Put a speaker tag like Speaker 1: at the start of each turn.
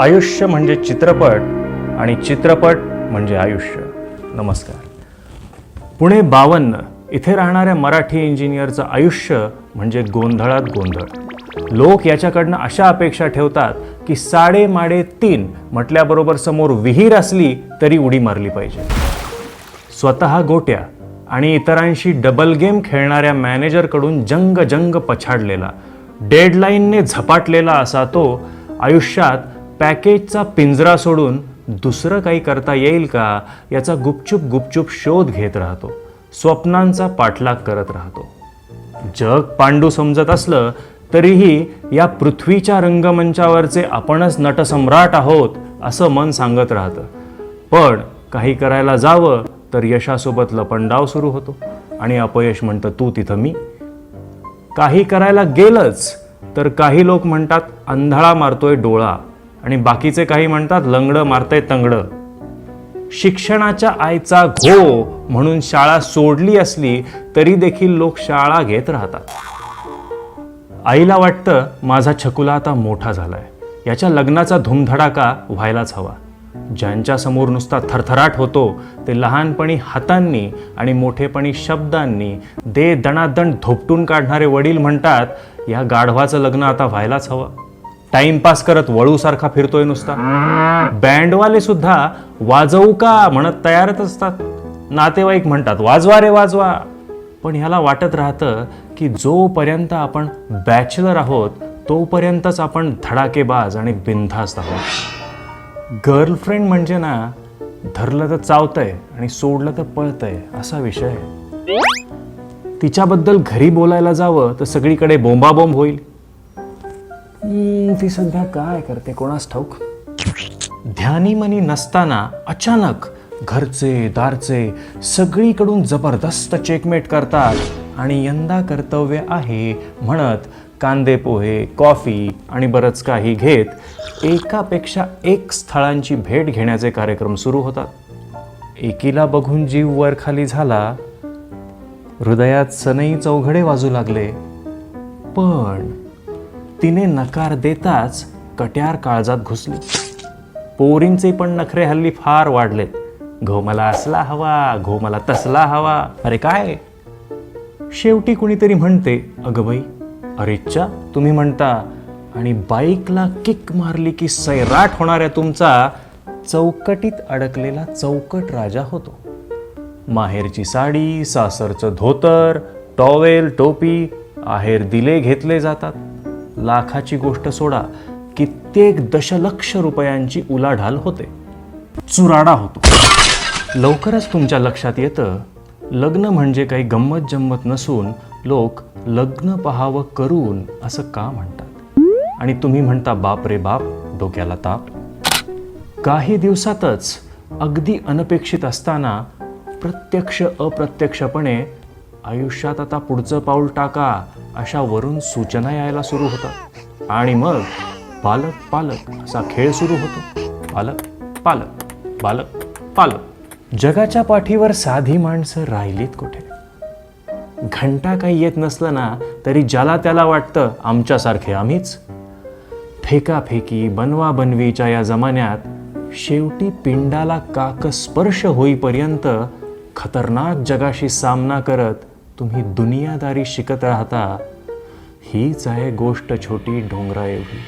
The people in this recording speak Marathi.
Speaker 1: आयुष्य म्हणजे चित्रपट आणि चित्रपट म्हणजे आयुष्य. नमस्कार. पुणे 52 इथे राहणाऱ्या मराठी इंजिनियरचं आयुष्य म्हणजे गोंधळात गोंधळ. लोक याच्याकडनं अशा अपेक्षा ठेवतात की 3.5 म्हटल्याबरोबर समोर विहीर असली तरी उडी मारली पाहिजे. स्वतः गोट्या आणि इतरांशी डबल गेम खेळणाऱ्या मॅनेजरकडून जंग पछाडलेला, डेडलाईनने झपाटलेला असा तो आयुष्यात पॅकेजचा पिंजरा सोडून दुसरं काही करता येईल का याचा गुपचूप शोध घेत राहतो. स्वप्नांचा पाठलाग करत राहतो. जग पांडू समजत असलं तरीही या पृथ्वीच्या रंगमंचावरचे आपणच नटसम्राट आहोत असं मन सांगत राहतं. पण काही करायला जावं तर यशासोबत लपंडाव सुरू होतो आणि अपयश म्हणतं तू तिथं मी. काही करायला गेलंच तर काही लोक म्हणतात अंधळा मारतोय डोळा आणि बाकीचे काही म्हणतात लंगडं मारतंय तंगडं. शिक्षणाच्या आईचा घो म्हणून शाळा सोडली असली तरी देखील लोक शाळा घेत राहतात. आईला वाटतं माझा छकुला आता मोठा झालाय, याच्या लग्नाचा धूमधडाका व्हायलाच हवा. ज्यांच्या समोर नुसता थरथराट होतो ते लहानपणी हातांनी आणि मोठेपणी शब्दांनी दे दणादण धोपटून काढणारे वडील म्हणतात या गाढवाचं लग्न आता व्हायलाच हवं. टाइमपास करत वळूसारखा फिरतोय नुसता. बँडवाले सुद्धा वाजवू का म्हणत तयारच असतात. नातेवाईक म्हणतात वाजवा रे वाजवा. पण ह्याला वाटत राहतं की जोपर्यंत आपण बॅचलर आहोत तोपर्यंतच आपण धडाकेबाज आणि बिनधास्त आहोत. गर्लफ्रेंड म्हणजे ना धरलं तर चावतंय आणि सोडलं तर पळतंय असा विषय आहे. तिच्याबद्दल घरी बोलायला जावं तर सगळीकडे बोंबाबोंब होईल. ती सध्या काय करते कोणास ठाऊक. ध्यानीमनी नसताना अचानक घरचे दारचे सगळीकडून जबरदस्त चेकमेट करतात आणि यंदा कर्तव्य आहे म्हणत कांदे पोहे, कॉफी आणि बरंच काही घेत एकापेक्षा एक स्थळांची भेट घेण्याचे कार्यक्रम सुरू होतात. एकीला बघून जीव वर खाली झाला, हृदयात सनई चौघडे वाजू लागले. पण तिने नकार देताच कट्यार काळजात घुसली. पोरींचे पण नखरे हल्ली फार वाढलेत. घो मला असला हवा, घो मला तसला हवा. अरे काय. शेवटी कुणीतरी म्हणते अगं बाई, अरेच्चा तुम्ही म्हणता आणि बाईकला किक मारली की सैराट होणाऱ्या तुमचा चौकटीत अडकलेला चौकट राजा होतो. माहेरची साडी, सासरचं धोतर, टॉवेल, टोपी, आहेर दिले घेतले जातात. लाखाची गोष्ट सोडा, कित्येक दशलक्ष रुपयांची उलाढाल होते. चुराडा होतो. लवकरच तुमच्या लक्षात येतं लग्न म्हणजे काही गंमत जम्मत नसून लोक लग्न पहावं करून असं का म्हणतात. आणि तुम्ही म्हणता बाप रे बाप, डोक्याला ताप. काही दिवसातच अगदी अनपेक्षित असताना प्रत्यक्ष अप्रत्यक्षपणे आयुष्यात आता पुढचं पाऊल टाका अशा वरून सूचना यायला सुरू होतात. आणि मग पालक पालक असा खेळ सुरू होतो. पालक पालक पालक पालक. जगाच्या पाठीवर साधी माणसं राहिलीत कुठे. घंटा काही येत नसलं ना तरी ज्याला त्याला वाटतं आमच्यासारखे आम्हीच. फेकाफेकी बनवा बनवीच्या या जमान्यात शेवटी पिंडाला काकस्पर्श होईपर्यंत खतरनाक जगाशी सामना करत तुम्ही दुनियादारी शिकत राहता. हीच आहे गोष्ट छोटी डोंगरा एवढी.